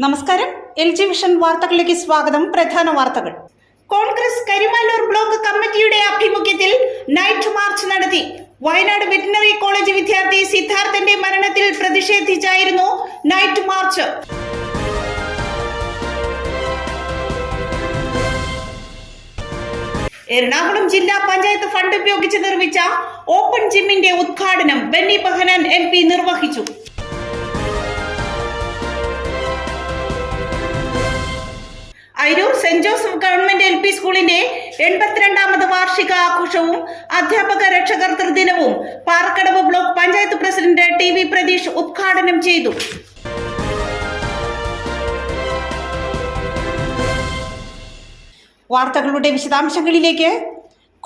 നമസ്കാരം. LG vision വാർത്തകളിലേക്ക് സ്വാഗതം. പ്രധാന വാർത്തകൾ. കോൺഗ്രസ് കരിമാലൂർ ബ്ലോക്ക് കമ്മിറ്റിയുടെ ആഭിമുഖ്യത്തിൽ നൈറ്റ് മാർച്ച് നടത്തി. വയനാട് വെറ്റിനറി കോളേജ് വിദ്യാർത്ഥി സിദ്ധാർത്ഥന്റെ മരണത്തിൽ പ്രതിഷേധിച്ചായിരുന്നു നൈറ്റ് മാർച്ച്. എറണാകുളം ജില്ലാ പഞ്ചായത്ത് ഫണ്ട് ഉപയോഗിച്ച് നിർമ്മിച്ച ഓപ്പൺ ജിമ്മിന്റെ ഉദ്ഘാടനം ബെന്നി ബെഹനാൻ MP നിർവഹിച്ചു. Ayiroor saint Joseph government LP സ്കൂളിന്റെ 82ാമത് വാർഷിക ആഘോഷവും അധ്യാപക രക്ഷകർതൃ ദിനവും Parakkadavu block panchayat president TV Pratheesh ഉദ്ഘാടനം ചെയ്തു. വാർത്തകളുടെ വിശദാംശങ്ങളിലേക്ക്.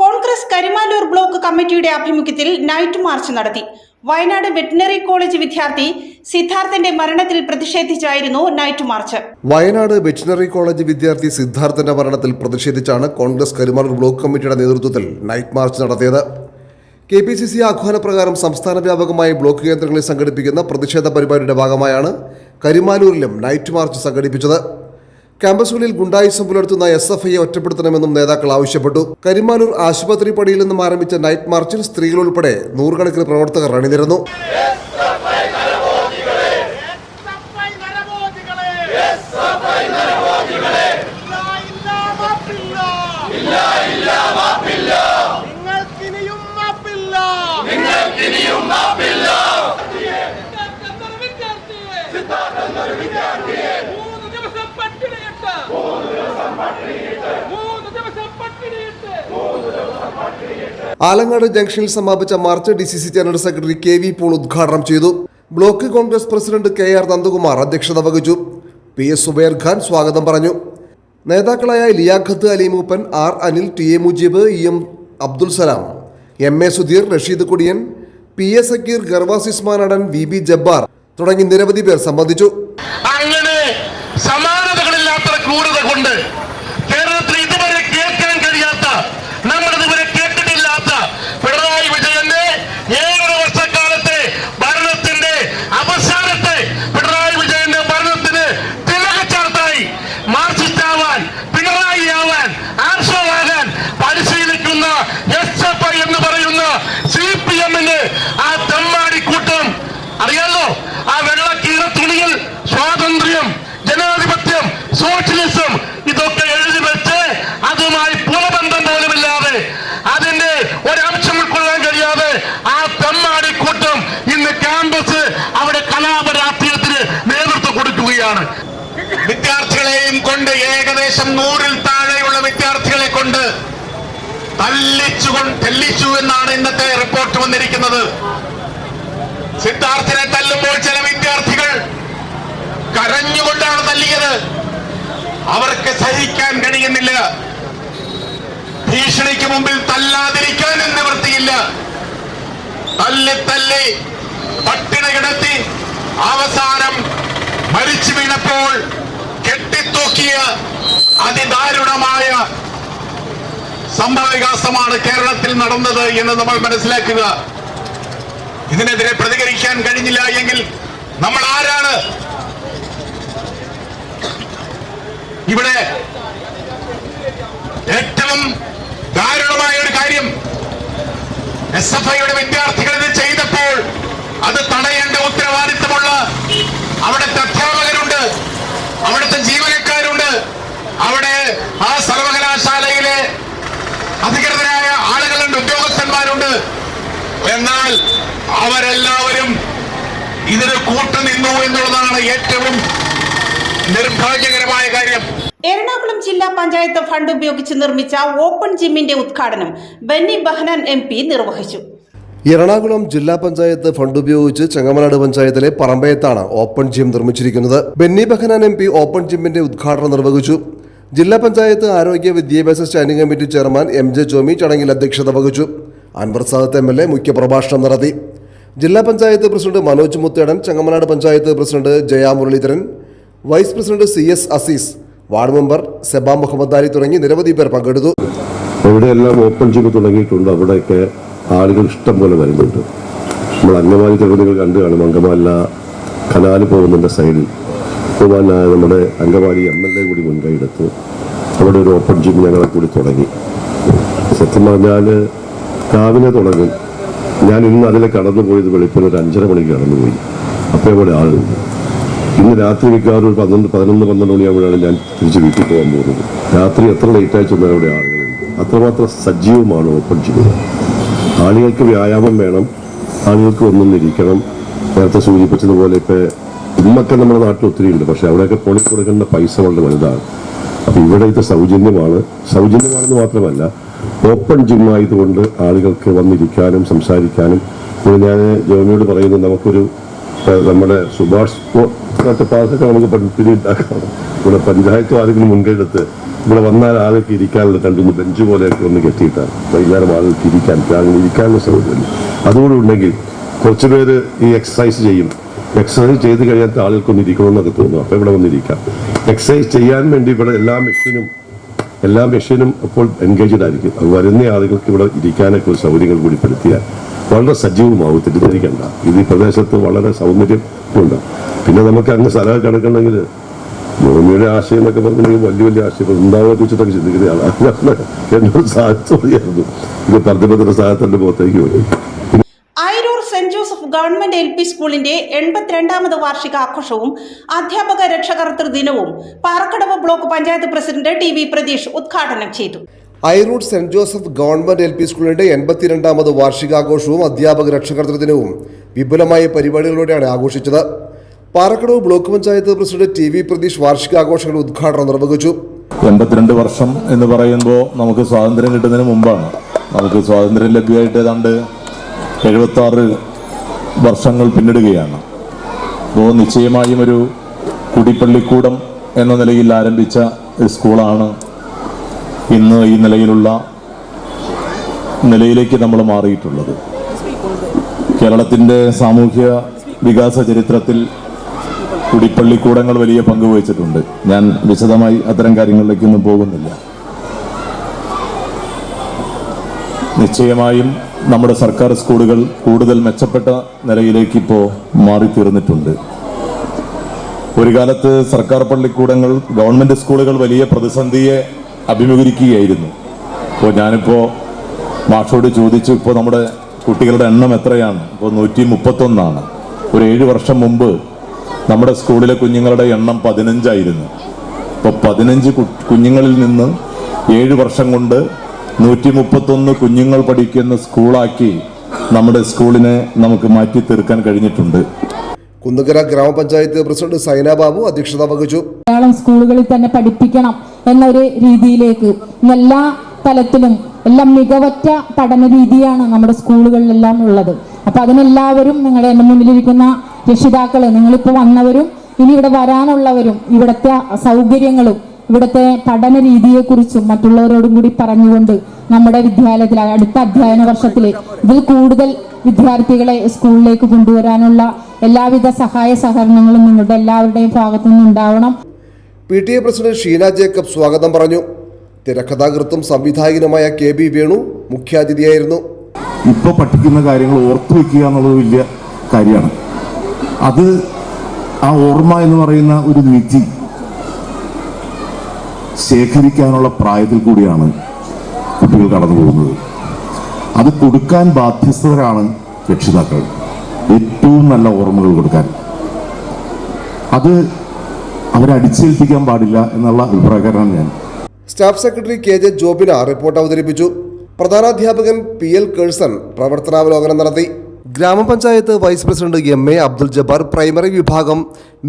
കോൺഗ്രസ് കരിമാലൂർ ബ്ലോക്ക് കമ്മിറ്റിയുടെ ആഭിമുഖ്യത്തിൽ നൈറ്റ് മാർച്ച് നടത്തി. വയനാട് വെറ്റിനറി കോളേജ് വിദ്യാർത്ഥി സിദ്ധാർത്ഥന്റെ മരണത്തിൽ പ്രതിഷേധിച്ചായിരുന്നു night march. Wayanad veterinary college വിദ്യാർത്ഥി സിദ്ധാർത്ഥന്റെ മരണത്തിൽ പ്രതിഷേധിച്ചാണ് കോൺഗ്രസ് കരിമാലൂർ ബ്ലോക്ക് കമ്മിറ്റിയുടെ നേതൃത്വത്തിൽ നൈറ്റ് മാർച്ച് നടത്തിയത്. KPCC ആഹ്വാനപ്രകാരം സംസ്ഥാന വ്യാപകമായി ബ്ലോക്ക് കേന്ദ്രങ്ങളിൽ സംഘടിപ്പിക്കുന്ന പ്രതിഷേധ പരിപാടിയുടെ ഭാഗമായാണ് കരിമാലൂരിലും നൈറ്റ് മാർച്ച് സംഘടിപ്പിച്ചത്. ക്യാമ്പസുകളിൽ ഗുണ്ടായിസം പുലർത്തുന്ന SFIയെ ഒറ്റപ്പെടുത്തണമെന്നും നേതാക്കൾ ആവശ്യപ്പെട്ടു. കരിമാലൂർ ആശുപത്രി പടിയിൽ നിന്നും ആരംഭിച്ച നൈറ്റ് മാർച്ചിൽ സ്ത്രീകളുൾപ്പെടെ നൂറുകണക്കിന് പ്രവർത്തകർ അണിനിരന്നു. ആലങ്ങാട് ജംഗ്ഷനിൽ സമാപിച്ച march DCC general secretary KV Paul ഉദ്ഘാടനം ചെയ്തു. Block Congress president KR Nandakumar അധ്യക്ഷത വഹിച്ചു. PS സുബൈർ ഖാൻ സ്വാഗതം പറഞ്ഞു. നേതാക്കളായ ലിയാഖത്ത് അലി മൂപ്പൻ, R Anil, TA Mujeeb, EM Abdul Salam, MA Sudheer, Rasheed കുടിയൻ, PS Zakir, ഗർവാസ് ഇസ്മാനടൻ, VB Jabbar തുടങ്ങി നിരവധി പേർ സംബന്ധിച്ചു. അങ്ങനെ സമാനതകളില്ലാത്ത ക്രൂരത കൊണ്ട് കേരളത്തിൽ ഇതുവരെ കേൾക്കാൻ കഴിയാത്ത, നമ്മൾ ഇതുവരെ കേട്ടിട്ടില്ലാത്ത പിണറായി വിജയന്റെ 7 വർഷക്കാലത്തെ ഭരണത്തിന്റെ അവസാനത്തെ പിണറായി വിജയന്റെ ഭരണത്തിന് തിലകച്ചാർത്തായി മാർക്സിസ്റ്റാവാൻ, പിണറായി ആവാൻ, ആർഷവാകാൻ പരിശീലിക്കുന്ന SFI എന്ന് പറയുന്ന CPM-ന് ആ തെമ്മാടിക്കൂട്ടം അറിയാലോ. ആ വെള്ളക്കീറ തുണിയിൽ സ്വാതന്ത്ര്യം, ജനാധിപത്യം, സോഷ്യലിസം ഇതൊക്കെ എഴുതി വെച്ച് അതുമായി പുലബന്ധം പോലുമില്ലാതെ, അതിന്റെ ഒരംശം ഉൾക്കൊള്ളാൻ കഴിയാതെ ആ തെമ്മാടിക്കൂട്ടം ഇന്ന് ക്യാമ്പസ് അവിടെ കലാപരാഷ്ട്രീയത്തിന് നേതൃത്വം കൊടുക്കുകയാണ്. വിദ്യാർത്ഥികളെയും കൊണ്ട് ഏകദേശം 100-ൽ താഴെയുള്ള വിദ്യാർത്ഥികളെ കൊണ്ട് തെല്ലിച്ചു എന്നാണ് ഇന്നത്തെ റിപ്പോർട്ട് വന്നിരിക്കുന്നത്. സിദ്ധാർത്ഥിനെ തല്ലുമ്പോൾ ചില വിദ്യാർത്ഥികൾ കരഞ്ഞുകൊണ്ടാണ് തല്ലിയത്. അവർക്ക് സഹിക്കാൻ കഴിയുന്നില്ല. ഭീഷണിക്ക് മുമ്പിൽ തല്ലാതിരിക്കാനും നിവൃത്തിയില്ല. തല്ലി പട്ടിണ കിടത്തി അവസാനം മരിച്ചു വീണപ്പോൾ കെട്ടിത്തൂക്കിയ അതിദാരുണമായ സംഭവവികാസമാണ് കേരളത്തിൽ നടന്നത് എന്ന് നമ്മൾ മനസ്സിലാക്കുക. ഇതിനെതിരെ പ്രതികരിക്കാൻ കഴിഞ്ഞില്ല എങ്കിൽ നമ്മൾ ആരാണ്? ഇവിടെ ഏറ്റവും ദാരുണമായ ഒരു കാര്യം, SFIയുടെ വിദ്യാർത്ഥികൾ ഇത് ചെയ്തപ്പോൾ അത് തടയേണ്ട ഉത്തരവാദിത്തമുള്ള അവിടുത്തെ അധ്യാപകരുണ്ട്, അവിടുത്തെ ജീവനക്കാരുണ്ട്, അവിടെ ആ സർവകലാശാലയിലെ അധികൃതരായ ആളുകളുണ്ട്, ഉദ്യോഗസ്ഥന്മാരുണ്ട്. എന്നാൽ അവരെല്ലാവരും ഇതിന് കൂട്ടുനിന്നു എന്നുള്ളതാണ് ഏറ്റവും നിർഭാഗ്യകരമായ കാര്യം. എറണാകുളം ജില്ലാ പഞ്ചായത്ത് ഫണ്ട് ഉപയോഗിച്ച് നിർമ്മിച്ച ഓപ്പൺ ജിമ്മിന്റെ ഉദ്ഘാടനം ബെന്നി ബെഹനാൻ MP നിർവഹിച്ചു. എറണാകുളം ജില്ലാ പഞ്ചായത്ത് ഫണ്ട് ഉപയോഗിച്ച് ചെങ്ങമനാട് പഞ്ചായത്തിലെ പറമ്പയത്താണ് ഓപ്പൺ ജിം നിർമ്മിച്ചിരിക്കുന്നത്. ബെന്നി ബെഹനാൻ MP ഓപ്പൺ ജിമ്മിന്റെ ഉദ്ഘാടനം നിർവഹിച്ചു. ജില്ലാ പഞ്ചായത്ത് ആരോഗ്യ വിദ്യാഭ്യാസ standing committee chairman MJ Jomy ചടങ്ങിൽ അധ്യക്ഷത വഹിച്ചു. അൻവർ സാദത്ത് MLA മുഖ്യപ്രഭാഷണം നടത്തി. ജില്ലാ panchayat president Manoj Muthedan, Chengamanad panchayat president Jaya Muralidharan, vice president CS Azeez, ward member Seba Muhammad Ali തുടങ്ങി നിരവധി പേർ പങ്കെടുത്തു. എവിടെയെല്ലാം ഓപ്പൺ ജിം തുടങ്ങിയിട്ടുണ്ട് അവിടെയൊക്കെ ആളുകൾ ഇഷ്ടം പോലെ വരുന്നുണ്ട്. നമ്മൾ അങ്കമാലി ചിലപ്പോൾ നിങ്ങൾ കണ്ടു കാണും. അങ്കമാല കനാല് പോകുന്നതിൻ്റെ സൈഡിൽ ബഹുമാനായ നമ്മുടെ അങ്കമാലി MLA കൂടി മുൻകൈയെടുത്ത് അവിടെ ഒരു ഓപ്പൺ ജിം ഞങ്ങളെ കൂടി തുടങ്ങി. സത്യം പറഞ്ഞാൽ രാവിലെ തുടങ്ങും. ഞാൻ ഇന്ന് അതിലെ കടന്നുപോയത് വെളുപ്പിന് ഒരു 5:30 മണിക്ക് കടന്നുപോയി. അപ്പോൾ ഇവിടെ ആളുണ്ട്. ഇന്ന് രാത്രി മിക്കവാറും ഒരു 11-12 മണിയാകുമ്പോഴാണ് ഞാൻ തിരിച്ച് വീട്ടിൽ പോകാൻ പോകുന്നത്. രാത്രി എത്ര ലേറ്റായി ചെന്നാൽ അവിടെ ആളുകളുണ്ട്. അത്രമാത്രം സജീവമാണ് ഓപ്പൺ ജിം. ആളുകൾക്ക് വ്യായാമം വേണം, ആളുകൾക്ക് ഒന്നിരിക്കണം. നേരത്തെ സൂചിപ്പിച്ചതുപോലെ ഇപ്പോൾ ഇന്നൊക്കെ നമ്മുടെ നാട്ടിൽ ഒത്തിരി ഉണ്ട്, പക്ഷെ അവിടെയൊക്കെ പോളി കൊടുക്കേണ്ട പൈസ വളരെ വലുതാണ്. അപ്പോൾ ഇവിടെ ഇത് സൗജന്യമാണെന്ന് മാത്രമല്ല, ഓപ്പൺ ജിം ആയതുകൊണ്ട് ആളുകൾക്ക് വന്നിരിക്കാനും സംസാരിക്കാനും. ഇപ്പോൾ ഞാൻ ജോമിയോട് പറയുന്നത്, നമുക്കൊരു നമ്മുടെ സുഭാഷ് പാർക്കൊക്കെ നമുക്ക് പിടിയുണ്ടാക്കാം. ഇവിടെ പഞ്ചായത്ത് ആരെങ്കിലും മുൻകൈയെടുത്ത് ഇവിടെ വന്നാൽ ആൾക്ക് ഇരിക്കാനുള്ള 2-3 ബെഞ്ച് പോലെയൊക്കെ ഒന്ന് കെട്ടിയിട്ടാണ് വൈകുന്നേരം ആളുകൾക്ക് ഇരിക്കാനുള്ള സൗകര്യം അതുകൂടെ ഉണ്ടെങ്കിൽ കുറച്ച് പേര് ഈ എക്സസൈസ് ചെയ്യും. എക്സസൈസ് ചെയ്ത് കഴിയാത്ത ആളുകൾക്കൊന്ന് ഇരിക്കണമെന്നൊക്കെ തോന്നും. അപ്പോൾ ഇവിടെ വന്നിരിക്കാം. എക്സസൈസ് ചെയ്യാൻ വേണ്ടി ഇവിടെ എല്ലാ മെഷീനും അപ്പോൾ എൻഗേജ്ഡ് ആയിരിക്കും. അത് വരുന്ന ആളുകൾക്ക് ഇവിടെ ഇരിക്കാനൊക്കെ ഒരു സൗകര്യങ്ങൾ കൂടി പെടുത്തിയാൽ വളരെ സജീവമാവും. തെറ്റിദ്ധരിക്കണ്ട. ഇത് ഈ പ്രദേശത്ത് വളരെ സൗന്ദര്യമുണ്ട്. പിന്നെ നമുക്ക് അങ്ങ് സ്ഥലം കിടക്കണമെങ്കിൽ ഭൂമിയുടെ ആശയം എന്നൊക്കെ പറഞ്ഞിട്ടുണ്ടെങ്കിൽ വലിയ ആശയം ഉണ്ടാവുക വെച്ചിട്ടൊക്കെ ചിന്തിക്കുന്നതാണ്. എന്നോട് സാധിച്ചറിയായിരുന്നു. ഇത് പർദ്ദപത്ര സ്ഥാനത്തിന്റെ പുറത്തേക്ക് പോയി. Ayiroor saint Joseph government LP സ്കൂളിന്റെ 82ാമത് വാർഷികാഘോഷവും അധ്യാപക രക്ഷകർതൃ ദിനവും Parakkadavu block panchayat president TV Pratheesh ഉദ്ഘാടനം ചെയ്തു. Ayiroor saint Joseph government LP സ്കൂളിന്റെ 82ാമത് വാർഷികാഘോഷവും അധ്യാപക രക്ഷകർതൃ ദിനവും വിപുലമായ പരിപാടികളോടെയാണ് ആഘോഷിച്ചത്. Parakkadavu block panchayat president TV Pratheesh വാർഷികാഘോഷങ്ങളുടെ ഉദ്ഘാടനം നിർവഹിച്ചു. 82 വർഷം എന്ന് പറയുമ്പോൾ നമുക്ക് സ്വാതന്ത്ര്യം കിട്ടുന്നതിന് മുമ്പാണ്. നമുക്ക് സ്വാതന്ത്ര്യം ലഭ്യമായിട്ട് ഏതാണ്ട് 76 വർഷങ്ങൾ പിന്നിടുകയാണ്. അപ്പോൾ നിശ്ചയമായും ഒരു കുടിപ്പള്ളിക്കൂടം എന്ന നിലയിൽ ആരംഭിച്ച സ്കൂളാണ് ഇന്ന് ഈ നിലയിലേക്ക് നമ്മൾ മാറിയിട്ടുള്ളത്. കേരളത്തിൻ്റെ സാമൂഹ്യ വികാസ ചരിത്രത്തിൽ കുടിപ്പള്ളിക്കൂടങ്ങൾ വലിയ പങ്ക് വഹിച്ചിട്ടുണ്ട്. ഞാൻ വിശദമായി അത്തരം കാര്യങ്ങളിലേക്കൊന്നും പോകുന്നില്ല. നിശ്ചയമായും നമ്മുടെ സർക്കാർ സ്കൂളുകൾ കൂടുതൽ മെച്ചപ്പെട്ട നിലയിലേക്ക് ഇപ്പോൾ മാറിത്തീർന്നിട്ടുണ്ട്. ഒരു കാലത്ത് സർക്കാർ പള്ളിക്കൂടങ്ങൾ, ഗവൺമെൻറ് സ്കൂളുകൾ വലിയ പ്രതിസന്ധിയെ അഭിമുഖീകരിക്കുകയായിരുന്നു. ഇപ്പോൾ ഞാനിപ്പോൾ മാഷോട് ചോദിച്ചു, ഇപ്പോൾ നമ്മുടെ കുട്ടികളുടെ എണ്ണം എത്രയാണ്? ഇപ്പോൾ 131ആണ്. ഒരു 7 വർഷം മുമ്പ് നമ്മുടെ സ്കൂളിലെ കുഞ്ഞുങ്ങളുടെ എണ്ണം 15 ആയിരുന്നു. ഇപ്പോൾ 15 കുഞ്ഞുങ്ങളിൽ നിന്ന് 7 വർഷം കൊണ്ട് 131 കുഞ്ഞുങ്ങൾ പഠിക്കുന്ന സ്കൂളാക്കി നമ്മുടെ സ്കൂളിനെ നമുക്ക് മാറ്റി തീർക്കാൻ കഴിഞ്ഞിട്ടുണ്ട്. കുന്നുകര ഗ്രാമപഞ്ചായത്ത് പ്രസിഡന്റ് സൈന ബാബു അധ്യക്ഷത വഹിച്ചു. മലയാളം സ്കൂളുകളിൽ തന്നെ പഠിപ്പിക്കണം എന്നൊരു രീതിയിലേക്ക് എല്ലാ തലത്തിലും എല്ലാം മികവറ്റ പഠന രീതിയാണ് നമ്മുടെ സ്കൂളുകളിലെല്ലാം ഉള്ളത്. അപ്പൊ അതിനെല്ലാവരും നിങ്ങളുടെ എൻ്റെ മുന്നിലിരിക്കുന്ന രക്ഷിതാക്കള്, നിങ്ങളിപ്പോൾ വന്നവരും ഇനി ഇവിടെ വരാനുള്ളവരും ഇവിടുത്തെ സൗകര്യങ്ങളും ഇവിടുത്തെ പഠന രീതിയെക്കുറിച്ചും മറ്റുള്ളവരോടും കൂടി പറഞ്ഞുകൊണ്ട് നമ്മുടെ വിദ്യാലയത്തിൽ അടുത്ത അധ്യയന വർഷത്തിൽ ഇതിൽ കൂടുതൽ വിദ്യാർത്ഥികളെ സ്കൂളിലേക്ക് കൊണ്ടുവരാനുള്ള എല്ലാവിധ സഹായ സഹകരണങ്ങളും നിങ്ങളുടെ എല്ലാവരുടെയും ഭാഗത്തു നിന്നുണ്ടാവണം. PTA പ്രസിഡന്റ് ഷീന ജേക്കബ് സ്വാഗതം പറഞ്ഞു. തിരക്കഥാകൃത്തും സംവിധായകനുമായ KB വേണു മുഖ്യാതിഥിയായിരുന്നു. ഇപ്പോൾ പഠിക്കുന്ന കാര്യങ്ങൾ ഓർത്തു വയ്ക്കുക എന്നുള്ളത് വലിയ കാര്യമാണ്. അത് ആ ഓർമ്മ എന്ന് പറയുന്ന ഒരു നിധി ശേഖരിക്കാനുള്ള പ്രായത്തിൽ കൂടിയാണ് കുട്ടികൾ കടന്നു പോകുന്നത്. അത് കൊടുക്കാൻ ബാധ്യസ്ഥരാണ് രക്ഷിതാക്കൾ. ഏറ്റവും നല്ല ഓർമ്മകൾ കൊടുക്കാൻ അത് അവരെ അടിച്ചേൽപ്പിക്കാൻ പാടില്ല എന്നുള്ള അഭിപ്രായക്കാരനാണ് ഞാൻ. Staff secretary KJ Jobina report അവതരിപ്പിച്ചു. പ്രധാനാധ്യാപകൻ PL കേഴ്സൺ പ്രവർത്തനാവലോകനം നടത്തി. ഗ്രാമപഞ്ചായത്ത് vice president MA Abdul Jabbar primary വിഭാഗം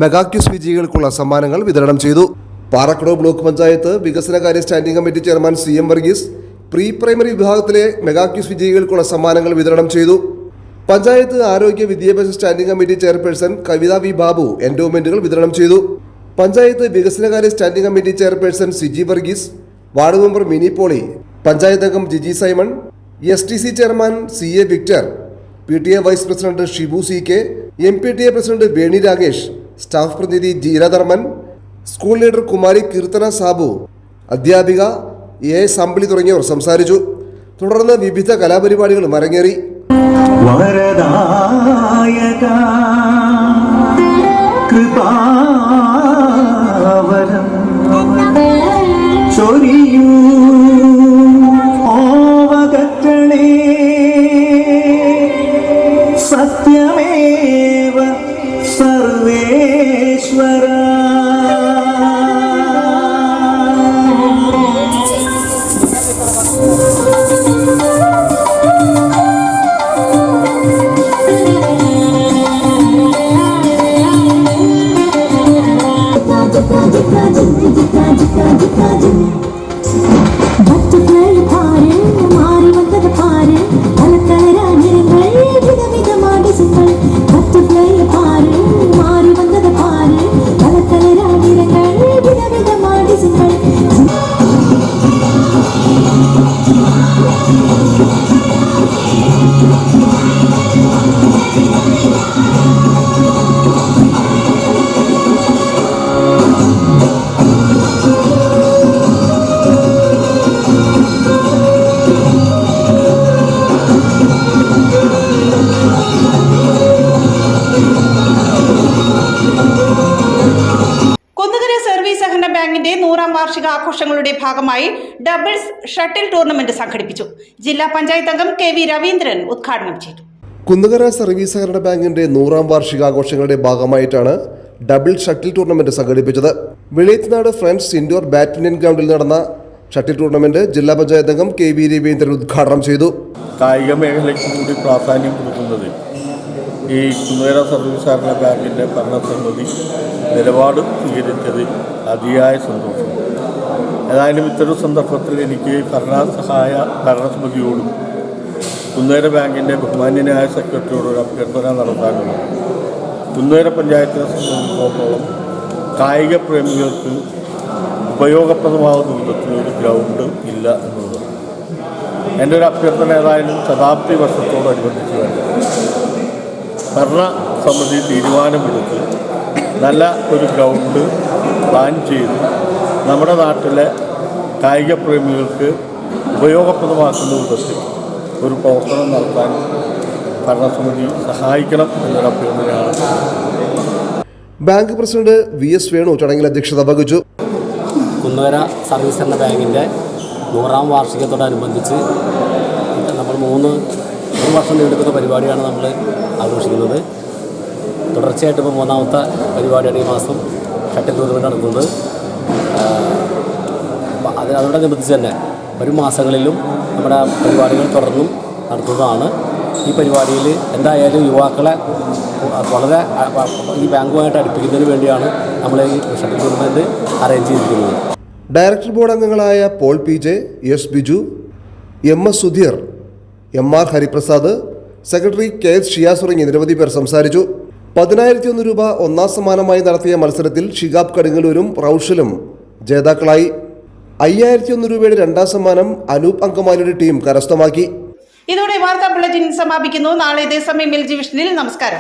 മെഗാക്യൂസ് വിജയികൾക്കുള്ള സമ്മാനങ്ങൾ വിതരണം ചെയ്തു. പാറക്കടവ് ബ്ലോക്ക് പഞ്ചായത്ത് വികസനകാര്യ standing committee chairman CM Varghese pre primary വിഭാഗത്തിലെ മെഗാക്യൂസ് വിജയികൾക്കുള്ള സമ്മാനങ്ങൾ വിതരണം ചെയ്തു. പഞ്ചായത്ത് ആരോഗ്യ വിദ്യാഭ്യാസ standing committee chairperson Kavitha V Babu എൻഡോമെന്റുകൾ വിതരണം ചെയ്തു. പഞ്ചായത്ത് വികസനകാര്യ standing committee chairperson Siji Varghese, ward member Mini Poly, panchayat അംഗം Jiji Simon, STC chairman CA Victor, PTA vice president Shibu CK, MPTA president Veni Rakesh, staff പ്രതിനിധി ജീര ധർമ്മൻ, സ്കൂൾ ലീഡർ കുമാരി കീർത്തന സാബു, അധ്യാപിക AS അമ്പിളി തുടങ്ങിയവർ സംസാരിച്ചു. തുടർന്ന് വിവിധ കലാപരിപാടികളും അരങ്ങേറി. വരദായക കൃപാവരം ചൊരിയൂ ഓവകറ്റണേ സത്യമേവ സർവേശ്വര ബട്ടർഫ്ലൈ പാര് മാറി വന്നത് പാര് പലതരങ്ങൾ വിധവിധമായ ഡിസൈനുകൾ ബട്ടർഫ്ലൈ പാര് മാറി വന്നത് പാര് പലതരങ്ങൾ വിധവിധമായ ഡിസൈനുകൾ ബാങ്കിന്റെ 100ാം വാർഷിക ആഘോഷങ്ങളുടെ ഭാഗമായി ഡബിൾസ് ഷട്ടിൽ ടൂർണമെന്റ് സംഘടിപ്പിച്ചു. ജില്ലാ പഞ്ചായത്ത് അംഗം KV രവീന്ദ്രൻ ഉദ്ഘാടനം ചെയ്തു. കുന്നുകര സർവീസ് സഹകരണ ബാങ്കിന്റെ 100ാം വാർഷികാഘോഷങ്ങളുടെ ഭാഗമായിട്ടാണ് ഡബിൾ ഷട്ടിൽ ടൂർണമെന്റ് സംഘടിപ്പിച്ചത്. വെളിയത്നാട് ഫ്രണ്ട്സ് ഇൻഡോർ ബാഡ്മിന്റൺ ഗ്രൗണ്ടിൽ നടന്ന ഷട്ടിൽ ടൂർണമെന്റ് ജില്ലാ പഞ്ചായത്ത് അംഗം KV രവീന്ദ്രൻ ഉദ്ഘാടനം ചെയ്തു. കായിക മേഖലയ്ക്ക് കൂടി പ്രാധാന്യം കൊടുക്കുന്നത് ഈ കുന്നുകര സർവീസ് സഹകരണ ബാങ്കിൻ്റെ ഭരണസമിതി നിലപാട് സ്വീകരിച്ചതിൽ അതിയായ സന്തോഷം. ഏതായാലും ഇത്തരം സന്ദർഭത്തിൽ എനിക്ക് ഭരണസമിതിയോടും കുന്നുകര ബാങ്കിൻ്റെ ബഹുമാന്യനായ സെക്രട്ടറിയോട് ഒരു അഭ്യർത്ഥന നടത്താനുള്ളത്. കുന്നുകര പഞ്ചായത്തിനെ സംബന്ധിച്ചിടത്തോളം കായിക പ്രേമികൾക്ക് ഉപയോഗപ്രദമാകുന്ന വിധത്തിലൊരു ഗ്രൗണ്ട് ഇല്ല എന്നുള്ളത് എൻ്റെ ഒരു അഭ്യർത്ഥന. ഏതായാലും ശതാബ്ദി വർഷത്തോടനുബന്ധിച്ച് വേണ്ട ഭരണസമിതി തീരുമാനമെടുത്ത് നല്ല ഒരു ഗ്രൗണ്ട് പ്ലാൻ ചെയ്ത് നമ്മുടെ നാട്ടിലെ കായിക പ്രേമികൾക്ക് ഉപയോഗപ്രദമാക്കുന്ന വിധത്തിൽ ഒരു പ്രവർത്തനം നടത്താൻ ഭരണസമിതി സഹായിക്കണം എന്നൊരു അഭ്യർത്ഥനയാണ്. ബാങ്ക് പ്രസിഡന്റ് VS വേണു ചടങ്ങിൽ അധ്യക്ഷത വഹിച്ചു. കുന്നുകര സർവീസ് സഹകരണ ബാങ്കിൻ്റെ 100ാം വാർഷികത്തോടനുബന്ധിച്ച് നമ്മൾ ഒരു വർഷം നീണ്ടുന്ന പരിപാടിയാണ് നമ്മൾ ആഘോഷിക്കുന്നത്. തുടർച്ചയായിട്ട് ഇപ്പോൾ 3ാമത്തെ പരിപാടിയാണ് ഈ മാസം ഷട്ടിൽ ടൂർണമെൻറ്റ് നടത്തുന്നത്. അതോടനുബന്ധിച്ച് തന്നെ വരും മാസങ്ങളിലും നമ്മുടെ പരിപാടികൾ തുടർന്നും നടത്തുന്നതാണ്. ഈ പരിപാടിയിൽ എന്തായാലും യുവാക്കളെ വളരെ ഈ ബാങ്കുമായിട്ട് അടുപ്പിക്കുന്നതിന് വേണ്ടിയാണ് നമ്മൾ ഈ ഷട്ടിൽ ടൂർണമെൻറ്റ് അറേഞ്ച് ചെയ്തിരിക്കുന്നത്. ഡയറക്ടർ ബോർഡ് അംഗങ്ങളായ Paul PJ, S Biju, MS Sudheer, MR Hariprasad, secretary KS Shiyas തുടങ്ങി നിരവധി പേർ സംസാരിച്ചു. 10,001 രൂപ ഒന്നാം സമ്മാനമായി നടത്തിയ മത്സരത്തിൽ ഷിഗാബ് കടുങ്ങല്ലൂരും റൌഷലും ജേതാക്കളായി. 5,001 രൂപയുടെ 2ാം സമ്മാനം അനൂപ് അങ്കമാലിയുടെ ടീം കരസ്ഥമാക്കി. ഇതോടെ വാർത്താ ബുള്ളറ്റിൻ സമാപിക്കുന്നു. നാളെ ഇതേ സമയം LG വിഷനിൽ. നമസ്കാരം.